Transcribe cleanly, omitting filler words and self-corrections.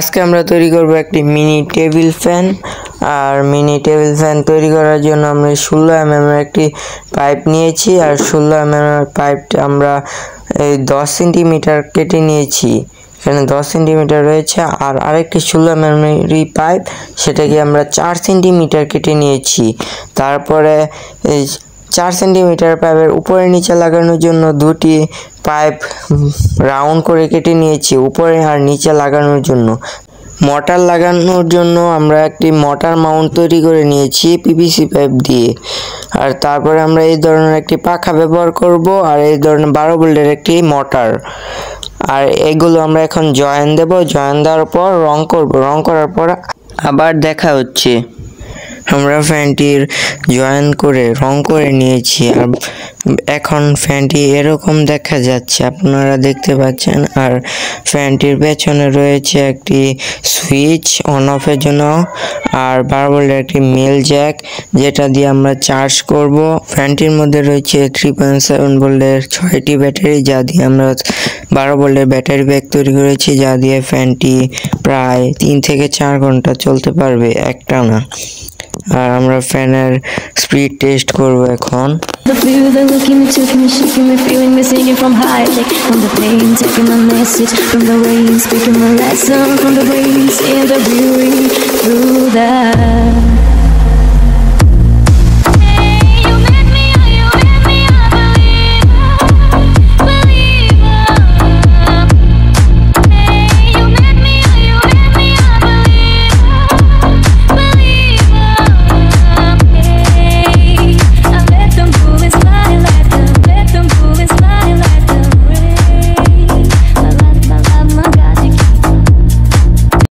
আজকে আমরা তৈরি করব একটি মিনি টেবিল ফ্যান। আর মিনি টেবিল ফ্যান তৈরি করার জন্য আমরা 16 mm এর একটি পাইপ নিয়েছি। আর 16 mm এর পাইপটা আমরা 10 সেন্টিমিটার কেটে নিয়েছি। এখানে 10 সেন্টিমিটার রয়েছে। আর আরেকটি 16 mm এর পাইপ, সেটাকে আমরা 4 সেন্টিমিটার কেটে নিয়েছি। তারপরে এই 4 সেন্টিমিটার পাইপের উপরে নিচে লাগানোর জন্য দুটি পাইপ রাউন্ড করে কেটে নিয়েছি, উপরে আর নিচে লাগানোর জন্য। মোটর লাগানোর জন্য আমরা একটি মোটর মাউন্ট তৈরি করে নিয়েছি পিভিসি পাইপ দিয়ে। আর তারপরে আমরা এই ধরনের একটি পাখা ব্যবহার করব, আর এই ধরনের 12 ভোল্টের একটি মোটর। আর এগুলো আমরা এখন জয়েন দেব। জয়েন দেওয়ার পর রং করব। রং করার পর আবার দেখা হচ্ছে। আমরা ফ্যানটির জয়েন করে রং করে নিয়েছি। আর এখন ফ্যানটি এরকম দেখা যাচ্ছে, আপনারা দেখতে পাচ্ছেন। আর ফ্যানটির পেছনে রয়েছে একটি সুইচ অন অফের জন্য, আর 12 ভোল্টের একটি মেল জ্যাক, যেটা দিয়ে আমরা চার্জ করব। ফ্যানটির মধ্যে রয়েছে 3.7 ভোল্টের 6টি ব্যাটারি, যা দিয়ে আমরা 12 ভোল্টের ব্যাটারি ব্যাগ তৈরি করেছি, যা দিয়ে ফ্যানটি প্রায় 3 থেকে 4 ঘন্টা চলতে পারবে একটানা। আর আমরা ফ্যানের স্পিড টেস্ট করব এখন। The feel that looking me took me, shaking me, feeling me, singing from high, like from the pain, taking my message from the rain, speaking my lesson from the waves, in the viewing through that.